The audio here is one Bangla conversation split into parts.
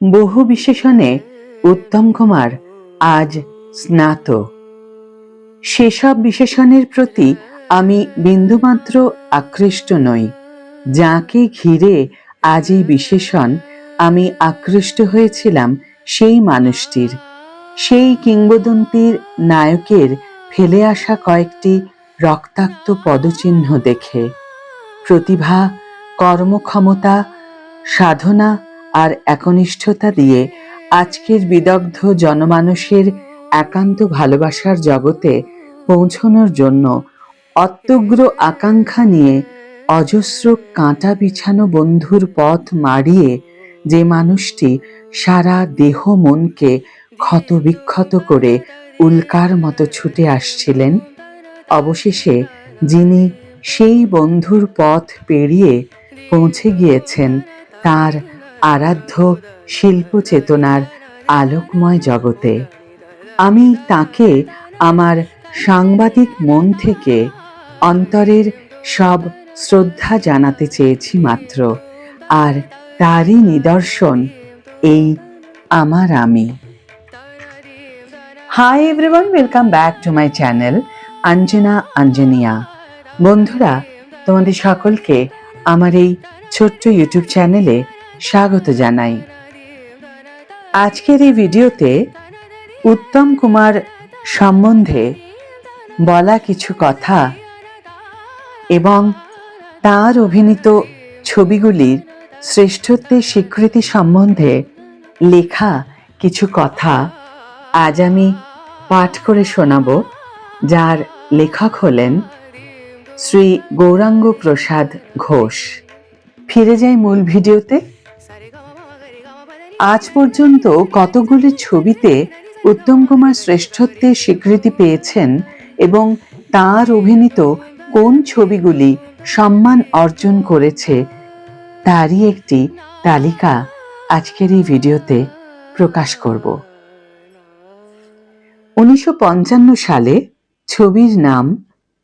বহু বিশেষণে উত্তম কুমার আজ স্নাত। সেসব বিশেষণের প্রতি আমি বিন্দুমাত্র আকৃষ্ট নই। যাকে ঘিরে আজ এই বিশেষণ, আমি আকৃষ্ট হয়েছিলাম সেই মানুষটির, সেই কিংবদন্তির নায়কের ফেলে আসা কয়েকটি রক্তাক্ত পদচিহ্ন দেখে। প্রতিভা, কর্মক্ষমতা, সাধনা আর একনিষ্ঠতা দিয়ে আজকের বিদগ্ধ জনমানসের একান্ত ভালোবাসার জগতে পৌঁছনোর জন্য অত্যগ্র আকাঙ্ক্ষা নিয়ে অজস্র কাঁটা বিছানো বন্ধুর পথ মাড়িয়ে যে মানুষটি সারা দেহ মনকে ক্ষতবিক্ষত করে উল্কার মতো ছুটে আসছিলেন, অবশেষে যিনি সেই বন্ধুর পথ পেরিয়ে পৌঁছে গিয়েছেন তার আরাধ্য শিল্প চেতনার আলোকময় জগতে, আমি তাকে আমার সাংবাদিক মন থেকে অন্তরের সব শ্রদ্ধা জানাতে চেয়েছি মাত্র। আর তারই নিদর্শন এই আমার আমি। Hi everyone, welcome back to my channel Anjana Anjaniya. বন্ধুরা, তোমাদের সকলকে আমার এই ছোট্ট ইউটিউব চ্যানেলে স্বাগত জানাই। আজকের এই ভিডিওতে উত্তম কুমার সম্বন্ধে বলা কিছু কথা এবং তার অভিনীত ছবিগুলির শ্রেষ্ঠত্বের স্বীকৃতি সম্বন্ধে লেখা কিছু কথা আজ আমি পাঠ করে শোনাব, যার লেখক হলেন শ্রী গৌরাঙ্গ প্রসাদ ঘোষ। ফিরে যাই মূল ভিডিওতে। আজ পর্যন্ত কতগুলি ছবিতে উত্তম কুমার শ্রেষ্ঠত্বের স্বীকৃতি পেয়েছেন এবং তার অভিনীত কোন ছবিগুলি সম্মান অর্জন করেছে তারই একটি তালিকা আজকের এই ভিডিওতে প্রকাশ করব। 1955 সালে ছবির নাম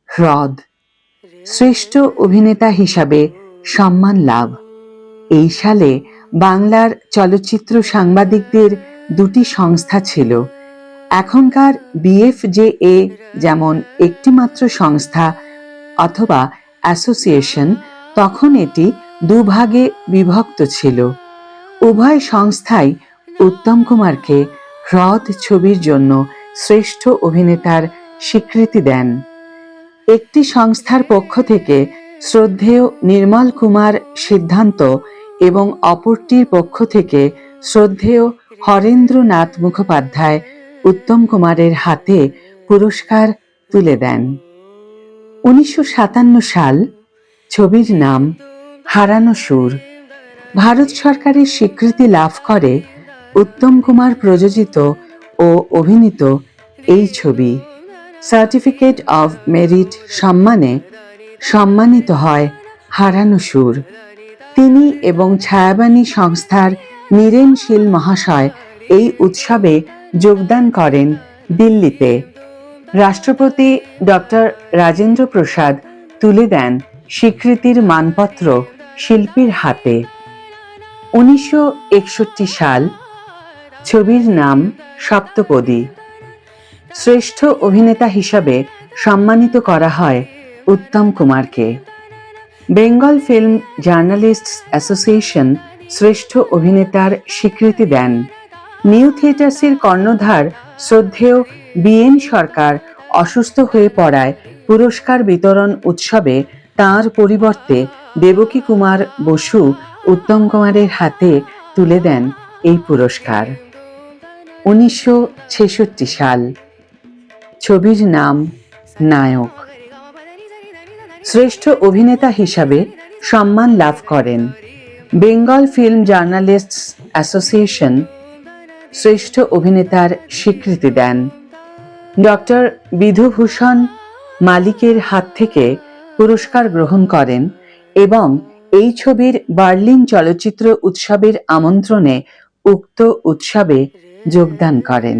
হ্রদ, শ্রেষ্ঠ অভিনেতা হিসাবে সম্মান লাভ। এই সালে বাংলার চলচ্চিত্র সাংবাদিকদের দুটি সংস্থা ছিল। এখনকার BFJA যেমন একটি মাত্র সংস্থা অথবা অ্যাসোসিয়েশন, তখন এটি দুভাগে বিভক্ত ছিল। উভয় সংস্থাই উত্তম কুমারকে হ্রদ ছবির জন্য শ্রেষ্ঠ অভিনেতার স্বীকৃতি দেন। একটি সংস্থার পক্ষ থেকে শ্রদ্ধেয় নির্মল কুমার সিদ্ধান্ত এবং অপরটির পক্ষ থেকে শ্রদ্ধেয় হরেন্দ্রনাথ মুখোপাধ্যায় উত্তম কুমারের হাতে পুরস্কার তুলে দেন। 1957 সাল, ছবির নাম হারানো সুর, ভারত সরকারের স্বীকৃতি লাভ করে উত্তম কুমার প্রযোজিত ও অভিনীত এই ছবি সার্টিফিকেট অফ মেরিট সম্মানে সম্মানিত হয় হারানো সুর। তিনি এবং ছায়াবাণী সংস্থার নীরেন শীল মহাশয় এই উৎসবে যোগদান করেন দিল্লিতে। রাষ্ট্রপতি ডক্টর রাজেন্দ্র প্রসাদ তুলে দেন স্বীকৃতির মানপত্র শিল্পীর হাতে। 1961 সাল, ছবির নাম সপ্তপদী, শ্রেষ্ঠ অভিনেতা হিসাবে সম্মানিত করা হয় উত্তম কুমারকে। বেঙ্গল ফিল্ম জার্নালিস্টস অ্যাসোসিয়েশন শ্রেষ্ঠ অভিনেতার স্বীকৃতি দেন। নিউ থিয়েটার্সের কর্ণধার শ্রদ্ধেয় BN সরকার অসুস্থ হয়ে পড়ায় পুরস্কার বিতরণ উৎসবে তাঁর পরিবর্তে দেবকী কুমার বসু উত্তম কুমারের হাতে তুলে দেন এই পুরস্কার। 1966 সাল, ছবির নাম নায়ক, শ্রেষ্ঠ অভিনেতা হিসাবে সম্মান লাভ করেন। বেঙ্গল ফিল্ম জার্নালিস্টস অ্যাসোসিয়েশন শ্রেষ্ঠ অভিনেতার স্বীকৃতি দেন। ডক্টর বিধুভূষণ মালিকের হাত থেকে পুরস্কার গ্রহণ করেন এবং এই ছবির বার্লিন চলচ্চিত্র উৎসবের আমন্ত্রণে উক্ত উৎসবে যোগদান করেন।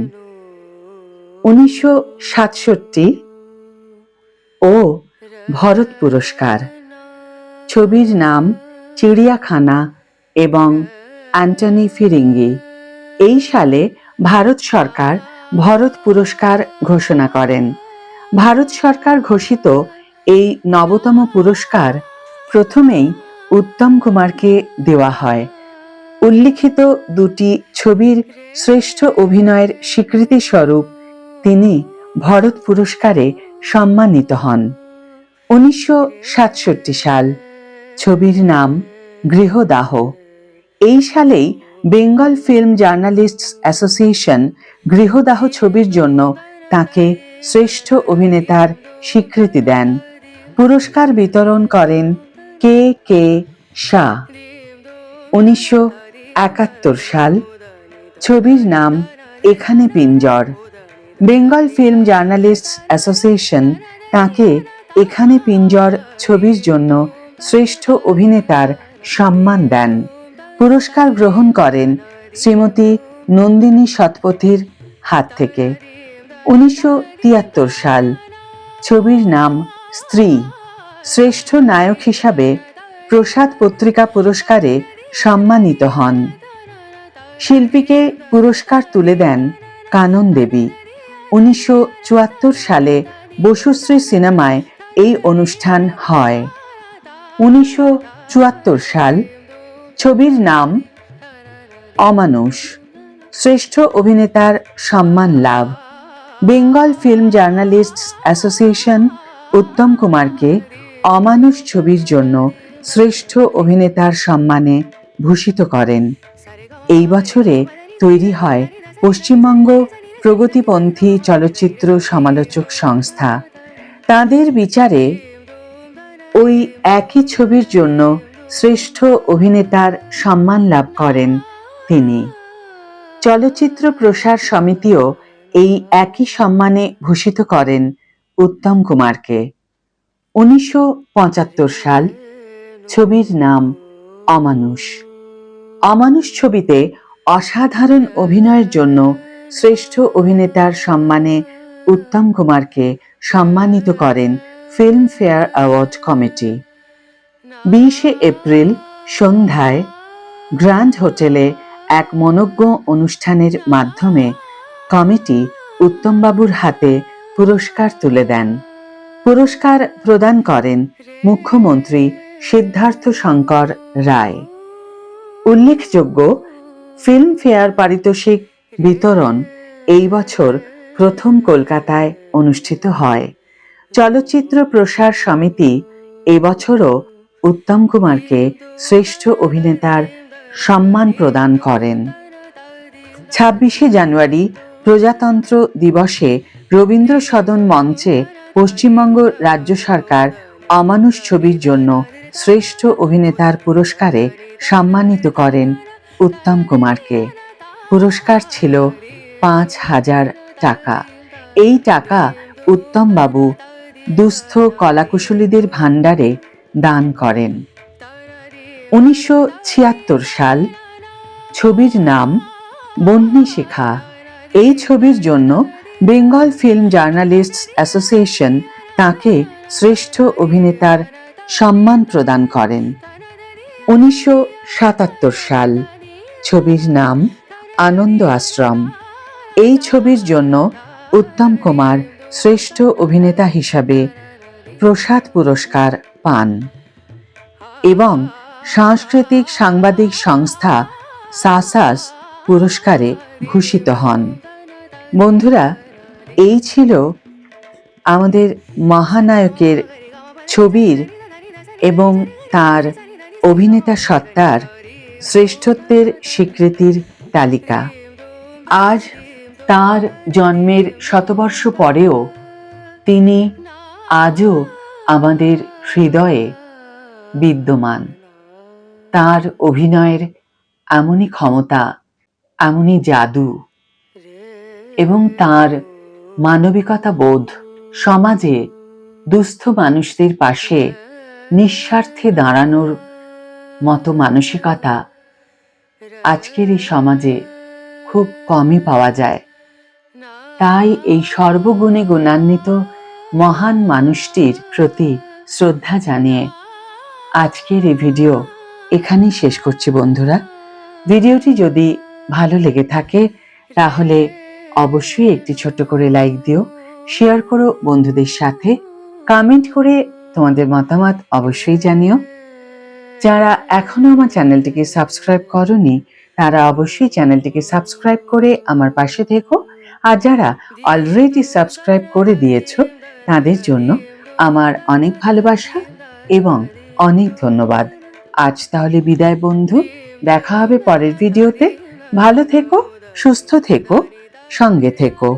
1967 ও ভরত পুরস্কার, ছবির নাম চিড়িয়াখানা এবং অ্যান্টনি ফিরিঙ্গি। এই সালে ভারত সরকার ভরত পুরস্কার ঘোষণা করেন। ভারত সরকার ঘোষিত এই নবতম পুরস্কার প্রথমেই উত্তম কুমারকে দেওয়া হয়। উল্লিখিত দুটি ছবির শ্রেষ্ঠ অভিনয়ের স্বীকৃতি স্বরূপ তিনি ভরত পুরস্কারে সম্মানিত হন। 1967 সাল। ছবির নাম গৃহদাহ। এই সালেই Bengal film journalists association Grihadaha ছবির জন্য তাকে শ্রেষ্ঠ অভিনেতার স্বীকৃতি দেন। পুরস্কার বিতরণ করেন কে কে শাহ। 1971 সাল। ছবির নাম এখানে পিঞ্জর। বেঙ্গল ফিল্ম জার্নালিস্টস অ্যাসোসিয়েশন তাকে এখানে পিঞ্জর ছবির জন্য শ্রেষ্ঠ অভিনেতার সম্মান দেন। পুরস্কার গ্রহণ করেন শ্রীমতী নন্দিনী শতপথীর হাত থেকে। 1973 সাল। ছবির নাম স্ত্রী। শ্রেষ্ঠ নায়ক হিসাবে প্রসাদ পত্রিকা পুরস্কারে সম্মানিত হন। শিল্পীকে পুরস্কার তুলে দেন কানন দেবী। 1974 সালে বসুশ্রী সিনেমায় এই অনুষ্ঠান হয়। 1974 সাল। ছবির নাম অমানুষ। শ্রেষ্ঠ অভিনেতার সম্মান লাভ। বেঙ্গল ফিল্ম জার্নালিস্টস অ্যাসোসিয়েশন উত্তম কুমারকে অমানুষ ছবির জন্য শ্রেষ্ঠ অভিনেতার সম্মানে ভূষিত করেন। এই বছরে তৈরি হয় পশ্চিমবঙ্গ প্রগতিপন্থী চলচ্চিত্র সমালোচক সংস্থা। তাদের বিচারে ওই একই ছবির জন্য শ্রেষ্ঠ অভিনেতার সম্মান লাভ করেন তিনি। চলচ্চিত্র প্রসার সমিতিও এই একই সম্মানে ভূষিত করেন উত্তম কুমারকে। 1975 সাল। ছবির নাম অমানুষ। অমানুষ ছবিতে অসাধারণ অভিনয়ের জন্য শ্রেষ্ঠ অভিনেতার সম্মানে উত্তম কুমারকে সম্মানিত করেন ফিল্মফেয়ার অ্যাওয়ার্ড কমিটি। 20 এপ্রিল সন্ধ্যায় গ্র্যান্ড হোটেলে এক মনোজ্ঞ অনুষ্ঠানের মাধ্যমে কমিটি উত্তমবাবুর হাতে পুরস্কার তুলে দেন। পুরস্কার প্রদান করেন মুখ্যমন্ত্রী সিদ্ধার্থ শঙ্কর রায়। উল্লেখযোগ্য, ফিল্মফেয়ার পারিতোষিক বিতরণ এই বছর প্রথম কলকাতায় অনুষ্ঠিত হয়। চলচ্চিত্র প্রসার সমিতি এবছরও উত্তম কুমারকে শ্রেষ্ঠ অভিনেতার সম্মান প্রদান করেন। 26 জানুয়ারি প্রজাতন্ত্র দিবসে রবীন্দ্র সদন মঞ্চে পশ্চিমবঙ্গ রাজ্য সরকার অমানুষ ছবির জন্য শ্রেষ্ঠ অভিনেতার পুরস্কারে সম্মানিত করেন উত্তম কুমারকে। পুরস্কার ছিল 5,000 টাকা। এই টাকা উত্তম বাবু দুস্থ কলাকুশলীদের ভাণ্ডারে দান করেন। 1976 সাল। ছবির নাম বন্যী শিখা। এই ছবির জন্য বেঙ্গল ফিল্ম জার্নালিস্টস অ্যাসোসিয়েশন তাকে শ্রেষ্ঠ অভিনেতার সম্মান প্রদান করেন। 1977 সাল। ছবির নাম আনন্দ আশ্রম। এই ছবির জন্য উত্তম কুমার শ্রেষ্ঠ অভিনেতা হিসাবে প্রসাদ পুরস্কার পান এবং সাংস্কৃতিক সাংবাদিক সংস্থা সাসাস পুরস্কারে ভূষিত হন। বন্ধুরা, এই ছিল আমাদের মহানায়কের ছবির এবং তার অভিনেতা সত্তার শ্রেষ্ঠত্বের স্বীকৃতির তালিকা। আজ তার জন্মের শতবর্ষ পরেও তিনি আজও আমাদের হৃদয়ে বিদ্যমান। তার অভিনয়ের এমনই ক্ষমতা, এমনই জাদু এবং তার মানবিকতা বোধ, সমাজে দুস্থ মানুষদের পাশে নিঃস্বার্থে দাঁড়ানোর মতো মানসিকতা আজকের এই সমাজে খুব কমই পাওয়া যায়। তাই এই সর্বগুণে গুণান্বিত মহান মানুষটির প্রতি শ্রদ্ধা জানিয়ে আজকের এই ভিডিও এখানেই শেষ করছি বন্ধুরা। ভিডিওটি যদি ভালো লেগে থাকে তাহলে অবশ্যই একটি ছোট্ট করে লাইক দিও, শেয়ার করো বন্ধুদের সাথে, কমেন্ট করে তোমাদের মতামত অবশ্যই জানিও। যারা এখনো আমার চ্যানেলটিকে সাবস্ক্রাইব করনি তারা অবশ্যই চ্যানেলটিকে সাবস্ক্রাইব করে আমার পাশে থেকো, আর যারা অলরেডি সাবস্ক্রাইব করে দিয়েছো তাদের জন্য আমার অনেক ভালোবাসা এবং অনেক ধন্যবাদ। আজ তাহলে বিদায় বন্ধু, দেখা হবে পরের ভিডিওতে। ভালো থেকো, সুস্থ থেকো, সঙ্গে থেকো।